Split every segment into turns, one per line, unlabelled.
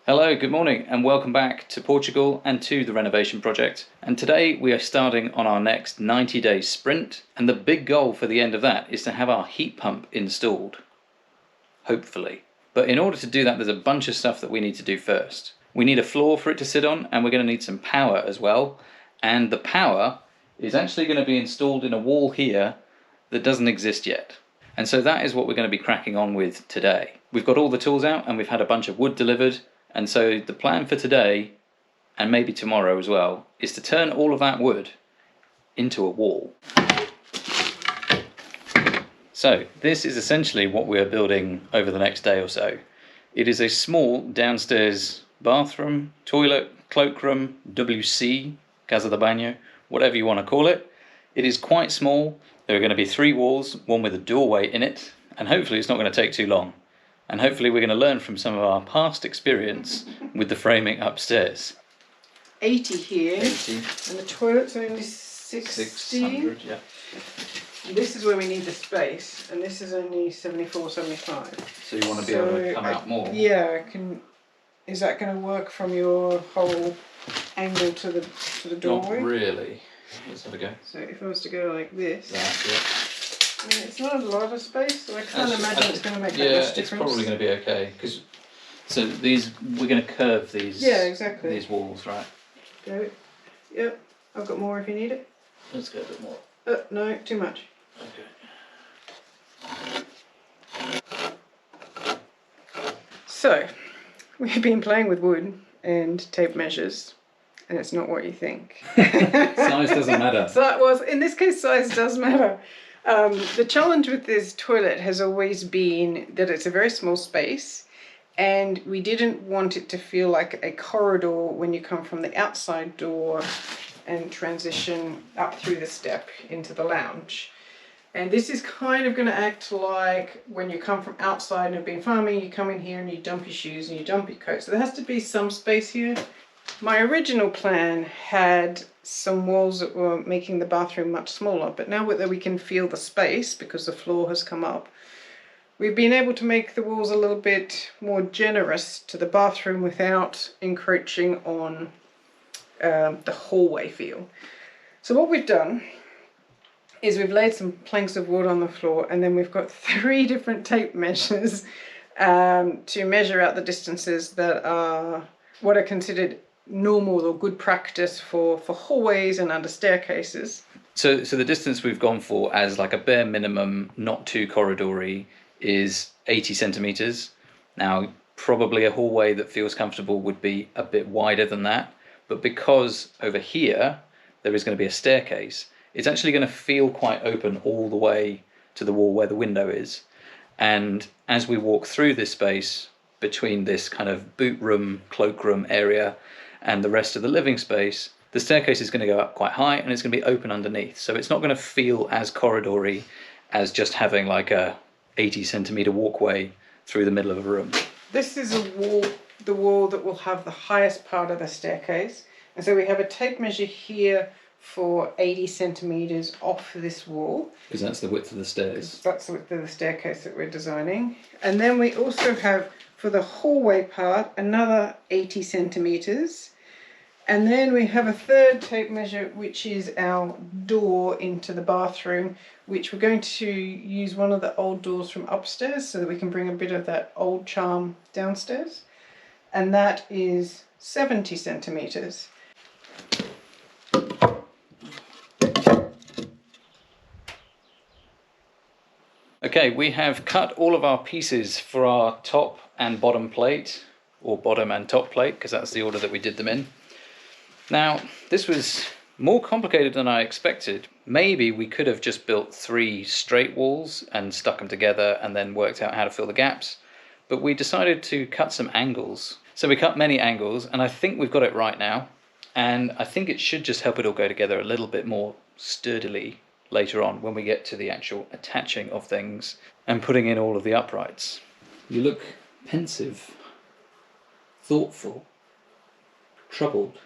Hello, good morning and welcome back to Portugal and to the renovation project. And today we are starting on our next 90-day sprint, and the big goal for the end of that is to have our heat pump installed. Hopefully. But in order to do that, there's a bunch of stuff that we need to do first. We need a floor for it to sit on, and we're going to need some power as well. And the power is actually going to be installed in a wall here that doesn't exist yet. And so that is what we're going to be cracking on with today. We've got all the tools out and we've had a bunch of wood delivered. And so the plan for today, and maybe tomorrow as well, is to turn all of that wood into a wall. So this is essentially what we're building over the next day or so. It is a small downstairs bathroom, toilet, cloakroom, WC, casa de baño, whatever you want to call it. It is quite small. There are going to be 3 walls, one with a doorway in it, and hopefully it's not going to take too long. And hopefully we're going to learn from some of our past experience with the framing upstairs.
80 here,
80.
and the toilet's only 60.
600, yeah.
And this is where we need the space, and this is only 74, 75.
So you want to be able to come out more?
Yeah, I can. Is that going to work from your whole angle to the doorway?
Not really. Let's have a go.
So if I was to go like this,
That, yeah.
I mean, it's not a lot of space, so I can't imagine it's going to make that much difference.
Yeah, it's probably going to be okay. So we're going to curve these.
Yeah, exactly.
These walls, right?
Go. Yep. I've got more if you need it.
Let's go a bit more.
No, too much.
Okay.
So, we've been playing with wood and tape measures, and it's not what you think.
Size doesn't matter.
In this case, size does matter. The challenge with this toilet has always been that it's a very small space, and we didn't want it to feel like a corridor when you come from the outside door and transition up through the step into the lounge. And this is kind of going to act like when you come from outside and have been farming, you come in here and you dump your shoes and you dump your coat. So there has to be some space here. My original plan had some walls that were making the bathroom much smaller, but now that we can feel the space because the floor has come up, we've been able to make the walls a little bit more generous to the bathroom without encroaching on the hallway feel. So what we've done is we've laid some planks of wood on the floor, and then we've got 3 different tape measures to measure out the distances that are what are considered normal or good practice for hallways and under staircases.
So the distance we've gone for as like a bare minimum, not too corridory, is 80 centimetres. Now, probably a hallway that feels comfortable would be a bit wider than that, but because over here there is going to be a staircase, it's actually going to feel quite open all the way to the wall where the window is. And as we walk through this space between this kind of boot room, cloakroom area and the rest of the living space, the staircase is going to go up quite high and it's going to be open underneath. So it's not going to feel as corridory as just having like a 80 centimetre walkway through the middle of a room.
This is the wall that will have the highest part of the staircase. And so we have a tape measure here for 80 centimetres off this wall.
Because that's the width of the stairs.
That's the width of the staircase that we're designing. And then we also have, for the hallway part, another 80 centimetres. And then we have a 3rd tape measure, which is our door into the bathroom, which we're going to use one of the old doors from upstairs so that we can bring a bit of that old charm downstairs. And that is 70 centimetres.
Okay, we have cut all of our pieces for our top and bottom plate, or bottom and top plate, because that's the order that we did them in. Now, this was more complicated than I expected. Maybe we could have just built 3 straight walls and stuck them together and then worked out how to fill the gaps, but we decided to cut some angles. So we cut many angles, and I think we've got it right now, and I think it should just help it all go together a little bit more sturdily later on when we get to the actual attaching of things and putting in all of the uprights. You look pensive, thoughtful, troubled,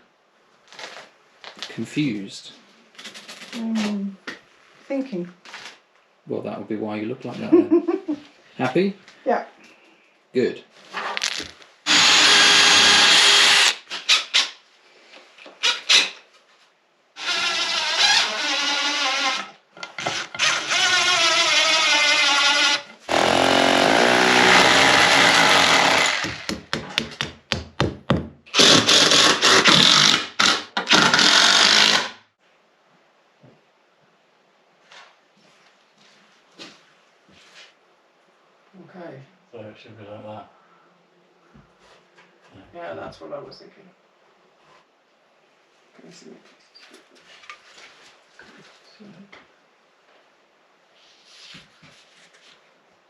confused.
Thinking.
Well, that would be why you look like that then. Happy?
Yeah.
Good. So it should be like that.
Yeah, that's what I was thinking. Can I see it?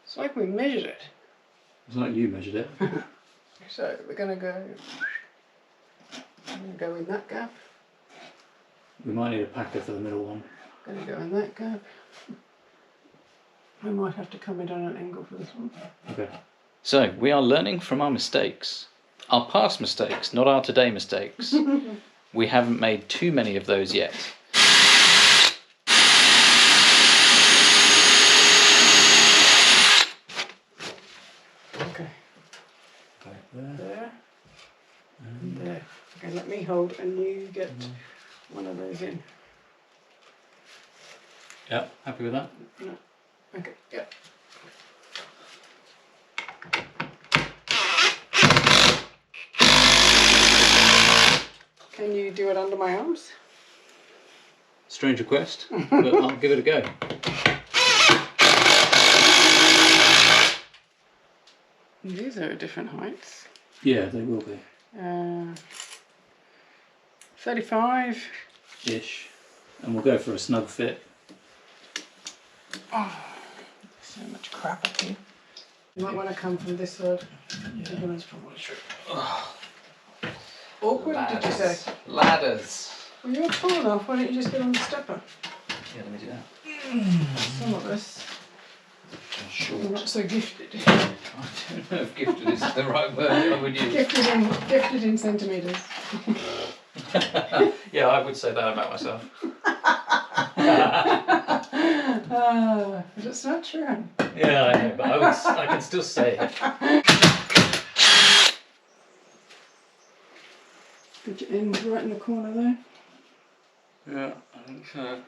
It's like we measured it.
It's like you measured it.
So we're going to go in that gap.
We might need a packer for the middle one.
Going to go in that gap. I might have to come in on an angle for this one.
Okay. So we are learning from our mistakes. Our past mistakes, not our today mistakes. We haven't made too many of those yet.
Okay. There. And there. Okay, let me hold and you get one of those in.
Yep, happy with that?
No. Okay, yep. Can you do it under my arms?
Strange request, but I'll give it a go.
These are different heights.
Yeah, they will be.
35-ish.
And we'll go for a snug fit.
Oh, so much crap up here. You might want to come from this side.
Yeah, that's probably true.
Awkward,
Ladders.
did you say?
Ladders.
Well, you're tall enough, why don't you just get on the stepper?
Yeah, let me do that.
Some of us
Short.
are not so gifted.
I don't know if gifted is the right word I would use.
Gifted in centimetres.
Yeah, I would say that about myself.
But it's not true.
Yeah, I know, but I can still say it.
Put your end right in the corner there.
Yeah, I think so.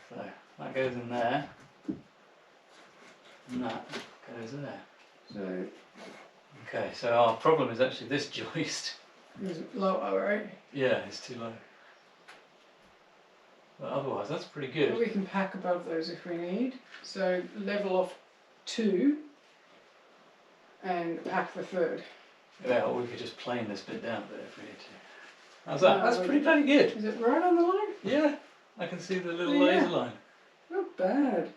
So, that goes in there. And that goes there.
So
Okay, so our problem is actually this joist.
it's lower, right?
Yeah, it's too low. But otherwise, that's pretty
But
good.
we can pack above those if we need. So level off 2 and pack the third.
Yeah, or we could just plane this bit down a bit if we need to. How's that?
No,
That's pretty bloody good.
Is it right on the line?
Yeah, I can see the little
Yeah.
laser line.
Not bad.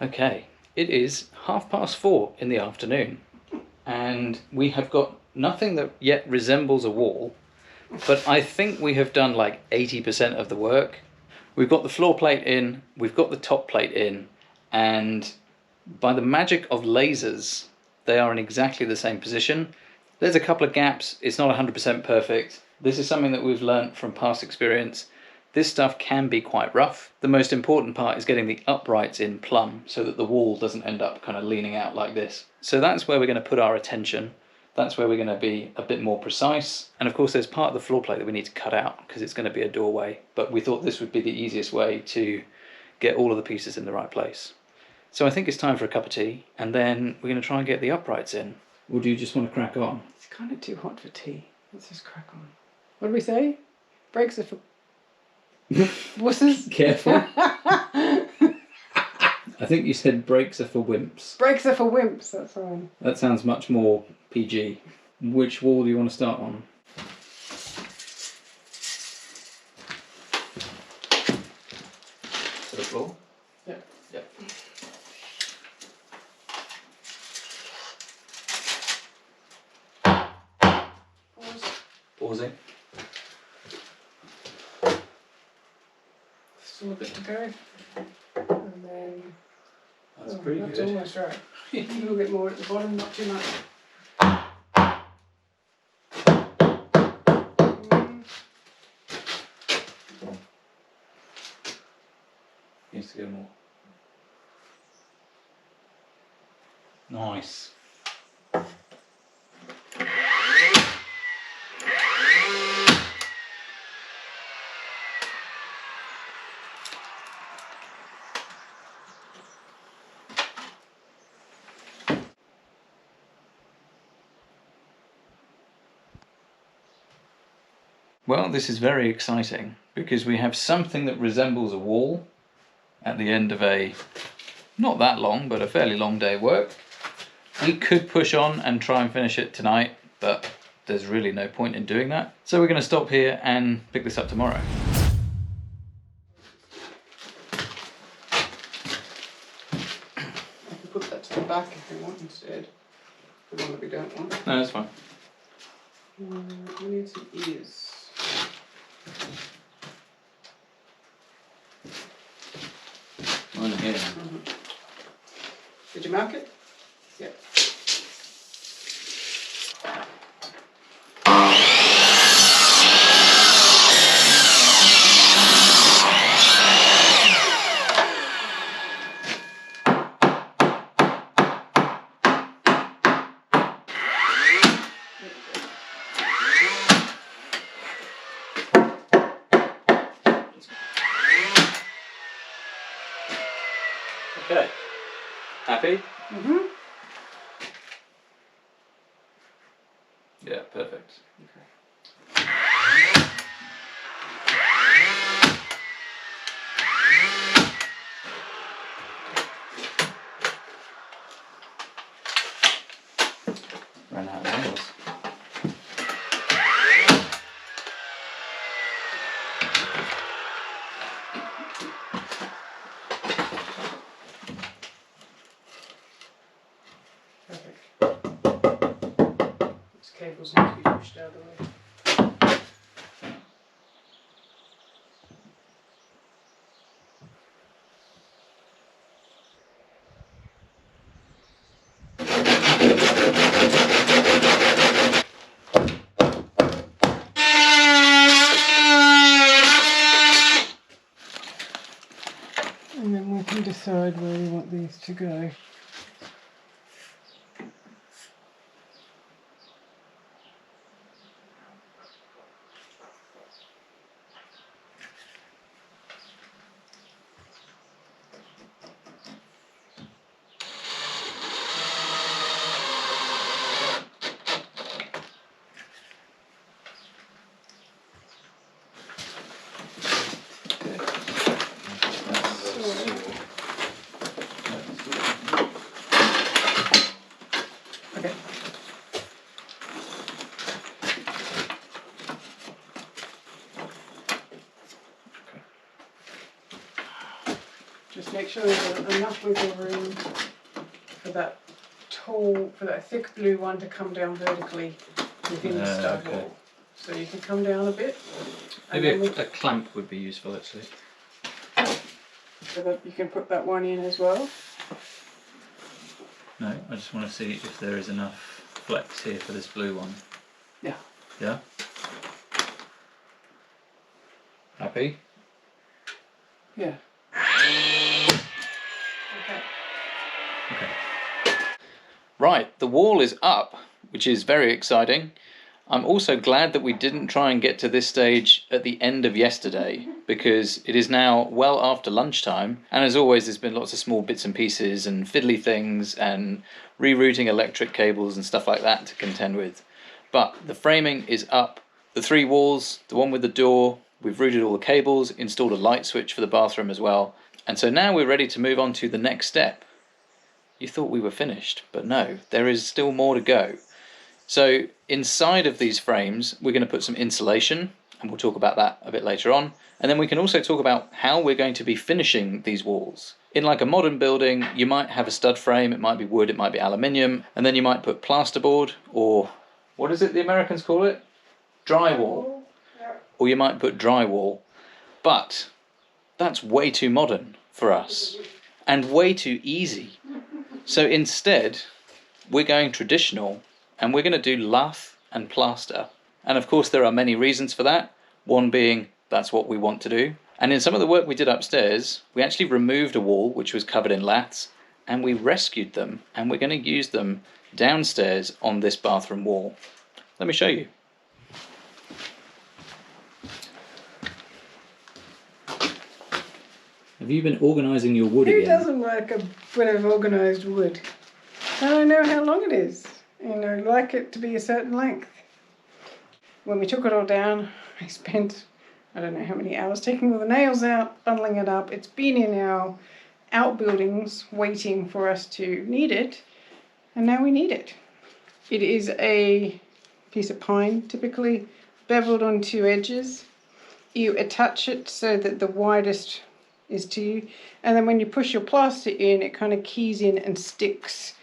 Okay, it is 4:30 in the afternoon, and we have got nothing that yet resembles a wall, but I think we have done like 80% of the work. We've got the floor plate in, we've got the top plate in, and by the magic of lasers, they are in exactly the same position. There's a couple of gaps, it's not 100% perfect. This is something that we've learnt from past experience. This stuff can be quite rough. The most important part is getting the uprights in plumb so that the wall doesn't end up kind of leaning out like this. So that's where we're going to put our attention. That's where we're going to be a bit more precise. And of course there's part of the floor plate that we need to cut out because it's going to be a doorway. But we thought this would be the easiest way to get all of the pieces in the right place. So I think it's time for a cup of tea, and then we're going to try and get the uprights in. Or do you just want to crack on?
It's kind of too hot for tea. Let's just crack on. What did we say? Brakes are for wusses?
Careful. I think you said brakes are for wimps.
Brakes are for wimps, that's fine.
That sounds much more PG. Which wall do you want to start on? To the floor?
Yep.
Yep.
Pause.
Pausing.
Still a bit to go. And then...
That's pretty
that's
good.
almost right. A little bit more at the bottom, not too much.
Needs to go more. Nice. Well, this is very exciting because we have something that resembles a wall at the end of a, not that long, but a fairly long day of work. We could push on and try and finish it tonight, but there's really no point in doing that. So we're going to stop here and pick this up tomorrow.
I can put that to the back if you want instead. The one that we don't want.
No, that's fine.
We need some ears.
Mine are here.
Did you mark it? Yep.
Okay. Happy?
Mm-hmm.
Yeah, perfect.
Okay.
Ran out of nails.
These cables need to be pushed out of the way. And then we can decide where we want these to go. Okay. Just make sure there's enough wiggle room for that tall, for that thick blue one to come down vertically within the stud
okay.
wall. So you can come down a bit.
Maybe
and then
a clamp would be useful actually.
so that you can put that one in as well.
No, I just want to see if there is enough flex here for this blue one.
Yeah.
Yeah? Happy?
Yeah. Okay.
Okay. Right, the wall is up, which is very exciting. I'm also glad that we didn't try and get to this stage at the end of yesterday, because it is now well after lunchtime, and as always there's been lots of small bits and pieces and fiddly things and rerouting electric cables and stuff like that to contend with. But the framing is up, the 3 walls, the one with the door, we've routed all the cables, installed a light switch for the bathroom as well, and so now we're ready to move on to the next step. You thought we were finished, but no, there is still more to go. So inside of these frames, we're going to put some insulation, and we'll talk about that a bit later on. And then we can also talk about how we're going to be finishing these walls. In like a modern building, you might have a stud frame, it might be wood, it might be aluminium, and then you might put plasterboard, or what is it the Americans call it? Drywall. Or you might put drywall. But that's way too modern for us, and way too easy. So instead, we're going traditional, and we're going to do lath and plaster. And of course there are many reasons for that, one being that's what we want to do. And in some of the work we did upstairs, we actually removed a wall which was covered in laths, and we rescued them, and we're going to use them downstairs on this bathroom wall. Let me show you. Have you been organising your wood
Who
again?
doesn't like a bit of organised wood? And I know how long it is. You know, like it to be a certain length. When we took it all down I spent, I don't know how many hours taking all the nails out, bundling it up. It's been in our outbuildings waiting for us to need it, and now we need it. It is a piece of pine, typically beveled on two edges. You attach it so that the widest is to you, and then when you push your plaster in, it kind of keys in and sticks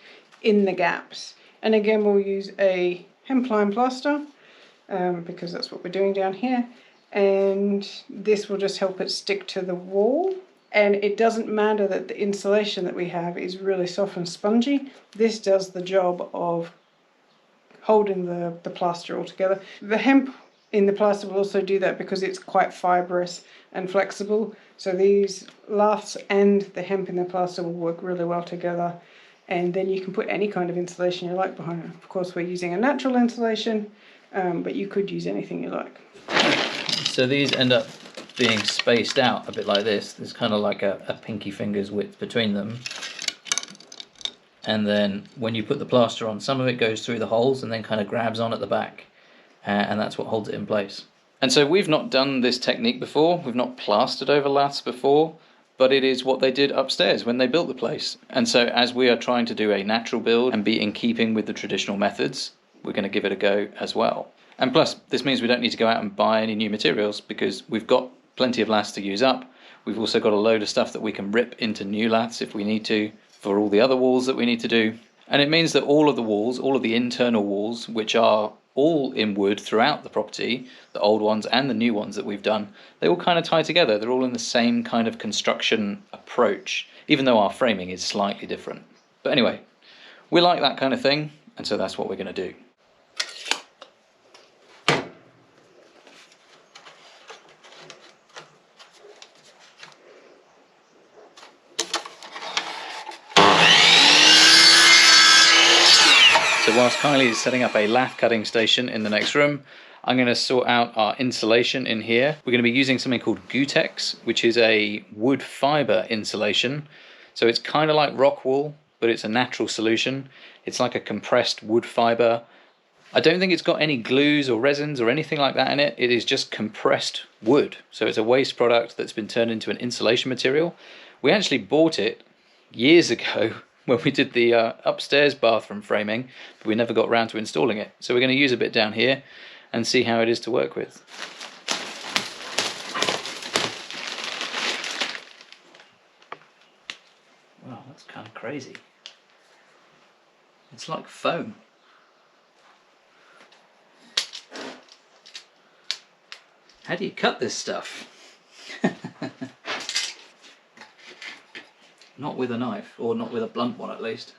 in the gaps. And again, we'll use a hemp-line plaster because that's what we're doing down here, and this will just help it stick to the wall. And it doesn't matter that the insulation that we have is really soft and spongy. This does the job of holding the plaster all together. The hemp in the plaster will also do that because it's quite fibrous and flexible. So these laths and the hemp in the plaster will work really well together. And then you can put any kind of insulation you like behind it. Of course, we're using a natural insulation, but you could use anything you like.
So these end up being spaced out a bit like this. There's kind of like a pinky finger's width between them. And then when you put the plaster on, some of it goes through the holes and then kind of grabs on at the back. And that's what holds it in place. And so we've not done this technique before. We've not plastered over laths before. But it is what they did upstairs when they built the place. And so as we are trying to do a natural build and be in keeping with the traditional methods, we're going to give it a go as well. And plus, this means we don't need to go out and buy any new materials because we've got plenty of laths to use up. We've also got a load of stuff that we can rip into new laths if we need to for all the other walls that we need to do. And it means that all of the walls, all of the internal walls, which are all in wood throughout the property, the old ones and the new ones that we've done, they all kind of tie together. They're all in the same kind of construction approach, even though our framing is slightly different. But anyway, we like that kind of thing, and so that's what we're going to do. So whilst Kylie is setting up a lath cutting station in the next room, I'm going to sort out our insulation in here. We're going to be using something called Gutex, which is a wood fibre insulation. So it's kind of like rock wool, but it's a natural solution. It's like a compressed wood fibre. I don't think it's got any glues or resins or anything like that in it. It is just compressed wood. So it's a waste product that's been turned into an insulation material. We actually bought it years ago when we did the upstairs bathroom framing, but we never got around to installing it. So we're going to use a bit down here and see how it is to work with. Wow, that's kind of crazy. It's like foam. How do you cut this stuff? Not with a knife, or not with a blunt one at least.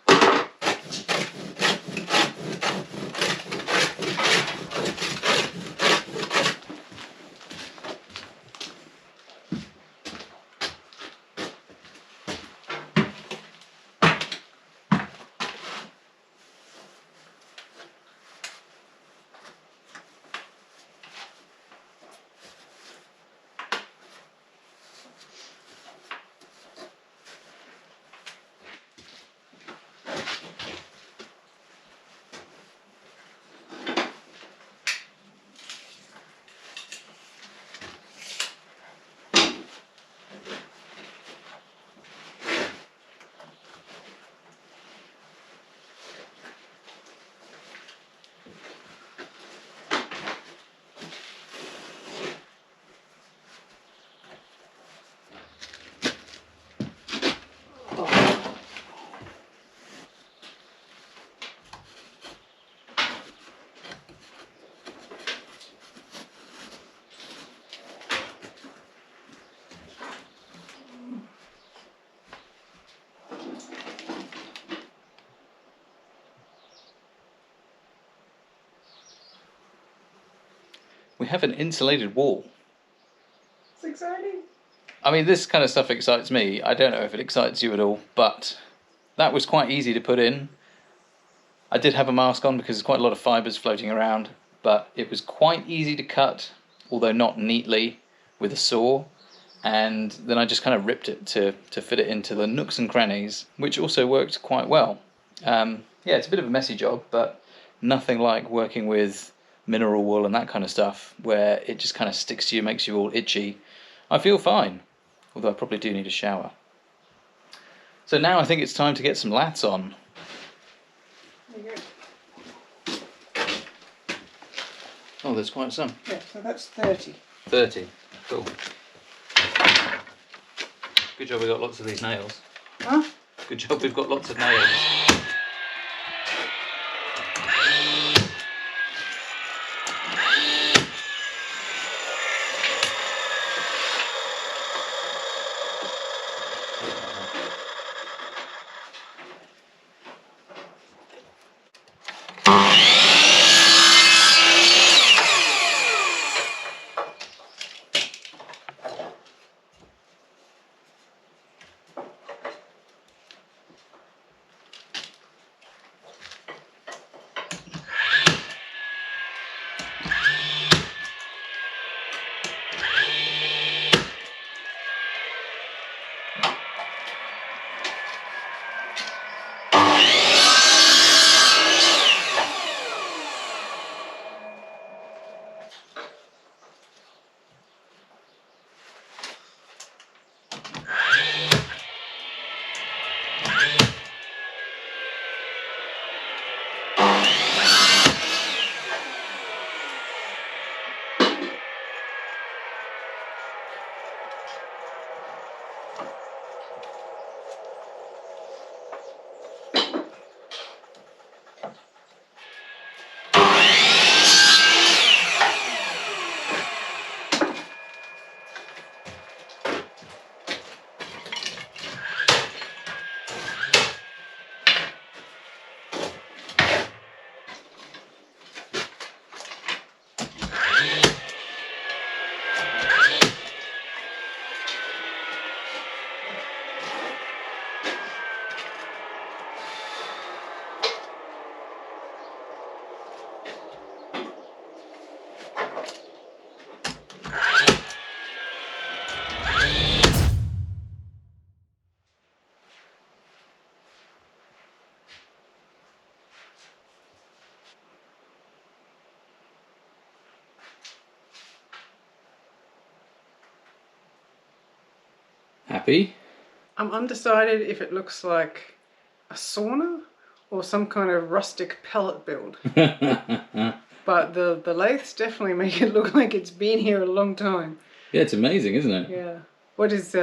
We have an insulated wall.
It's exciting.
I mean, this kind of stuff excites me. I don't know if it excites you at all, but that was quite easy to put in. I did have a mask on because there's quite a lot of fibres floating around, but it was quite easy to cut, although not neatly, with a saw. And then I just kind of ripped it to fit it into the nooks and crannies, which also worked quite well. Yeah, it's a bit of a messy job, but nothing like working with mineral wool and that kind of stuff, where it just kind of sticks to you, makes you all itchy, I feel fine, although I probably do need a shower. So now I think it's time to get some laths on.
There you go.
Oh, there's quite some.
Yeah, so that's 30.
30, cool. Good job we got lots of these nails.
Huh?
Good job we've got lots of nails. Happy?
I'm undecided if it looks like a sauna or some kind of rustic pellet build. But the laths definitely make it look like it's been here a long time.
Yeah, it's amazing, isn't it?
Yeah. What is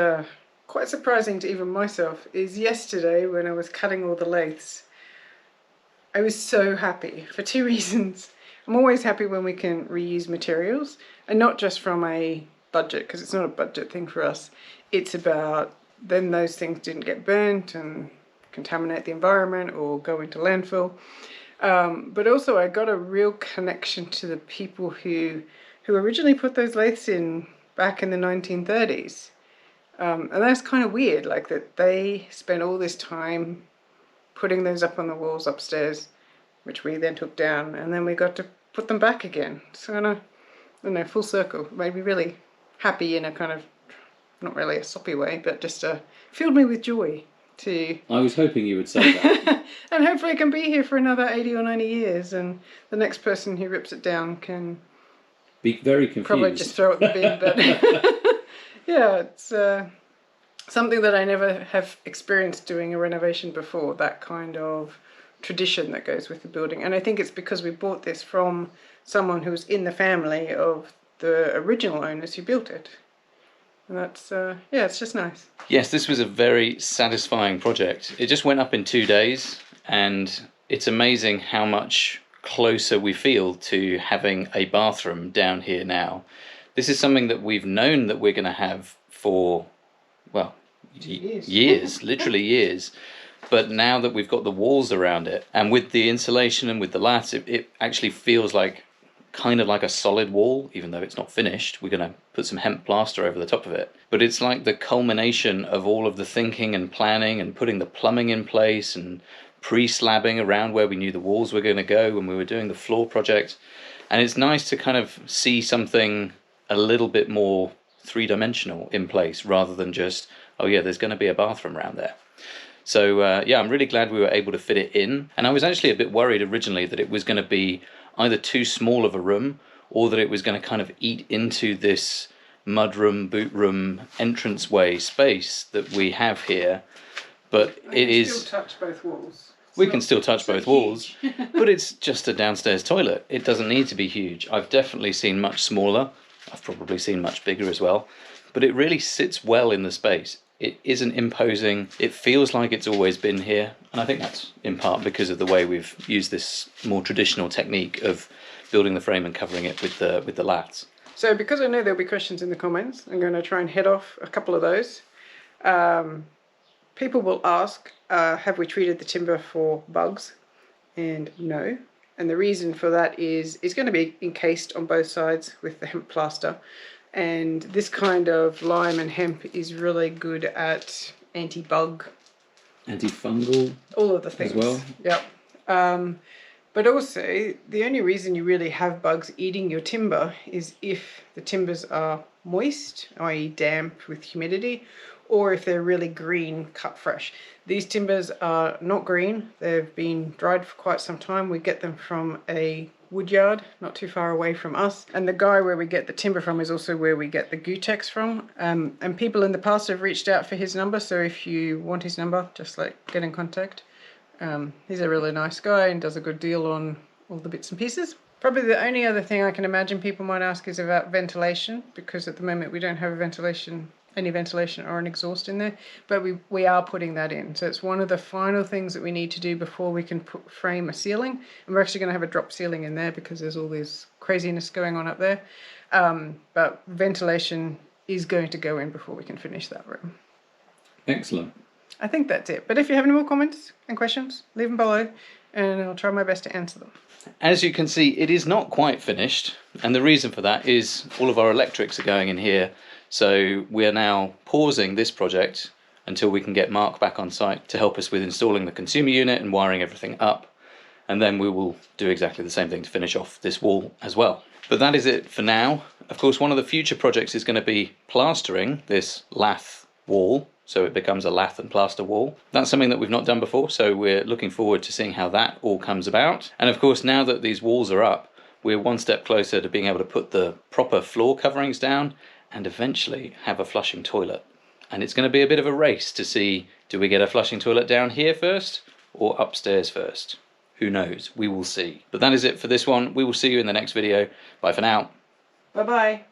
quite surprising to even myself is yesterday when I was cutting all the laths, I was so happy for two reasons. I'm always happy when we can reuse materials, and not just from a budget, because it's not a budget thing for us. It's about then those things didn't get burnt and contaminate the environment or go into landfill. But also I got a real connection to the people who originally put those lathes in back in the 1930s. And that's kind of weird, like that they spent all this time putting those up on the walls upstairs, which we then took down, and then we got to put them back again. So I don't know, full circle. It made me really happy in a kind of, not really a soppy way, but just filled me with joy to...
I was hoping you would say that.
And hopefully it can be here for another 80 or 90 years, and the next person who rips it down can...
Be very confused.
Probably just throw it in the bin, but... Yeah, it's something that I never have experienced doing a renovation before, that kind of tradition that goes with the building. And I think it's because we bought this from someone who was in the family of the original owners who built it. And that's, yeah, it's just nice.
Yes, this was a very satisfying project. It just went up in 2 days, and it's amazing how much closer we feel to having a bathroom down here now. This is something that we've known that we're going to have for, well, years, literally years. But now that we've got the walls around it, and with the insulation and with the laths, it actually feels like kind of like a solid wall, even though it's not finished. We're going to put some hemp plaster over the top of it. But it's like the culmination of all of the thinking and planning and putting the plumbing in place and pre-slabbing around where we knew the walls were going to go when we were doing the floor project. And it's nice to kind of see something a little bit more three-dimensional in place, rather than just, oh yeah, there's going to be a bathroom around there. So yeah, I'm really glad we were able to fit it in. And I was actually a bit worried originally that it was going to be either too small of a room, or that it was going to kind of eat into this mudroom, boot room, entranceway space that we have here. But it is...
still touch both walls.
We can still touch both walls, but it's just a downstairs toilet. It doesn't need to be huge. I've definitely seen much smaller. I've probably seen much bigger as well. But it really sits well in the space. It isn't imposing. It feels like it's always been here. And I think that's in part because of the way we've used this more traditional technique of building the frame and covering it with the laths.
So because I know there'll be questions in the comments, I'm going to try and head off a couple of those. People will ask, have we treated the timber for bugs? And no. And the reason for that is it's going to be encased on both sides with the hemp plaster. And this kind of lime and hemp is really good at anti-bug.
Antifungal.
All of the things.
As well.
Yep. But also, the only reason you really have bugs eating your timber is if the timbers are moist, i.e. damp with humidity, or if they're really green, cut fresh. These timbers are not green. They've been dried for quite some time. We get them from a wood yard not too far away from us. And the guy where we get the timber from is also where we get the Gutex from. And people in the past have reached out for his number. So if you want his number, just get in contact. He's a really nice guy and does a good deal on all the bits and pieces. Probably the only other thing I can imagine people might ask is about ventilation, because at the moment we don't have any ventilation or an exhaust in there, but we are putting that in. So it's one of the final things that we need to do before we can frame a ceiling. And we're actually going to have a drop ceiling in there because there's all this craziness going on up there. But ventilation is going to go in before we can finish that room.
Excellent.
I think that's it. But if you have any more comments and questions, leave them below and I'll try my best to answer them.
As you can see, it is not quite finished, and the reason for that is all of our electrics are going in here. So we are now pausing this project until we can get Mark back on site to help us with installing the consumer unit and wiring everything up. And then we will do exactly the same thing to finish off this wall as well. But that is it for now. Of course, one of the future projects is going to be plastering this lath wall, so it becomes a lath and plaster wall. That's something that we've not done before, so we're looking forward to seeing how that all comes about. And of course, now that these walls are up, we're one step closer to being able to put the proper floor coverings down and eventually have a flushing toilet. And it's going to be a bit of a race to see, do we get a flushing toilet down here first or upstairs first? Who knows? We will see. But that is it for this one. We will see you in the next video. Bye for now.
Bye-bye.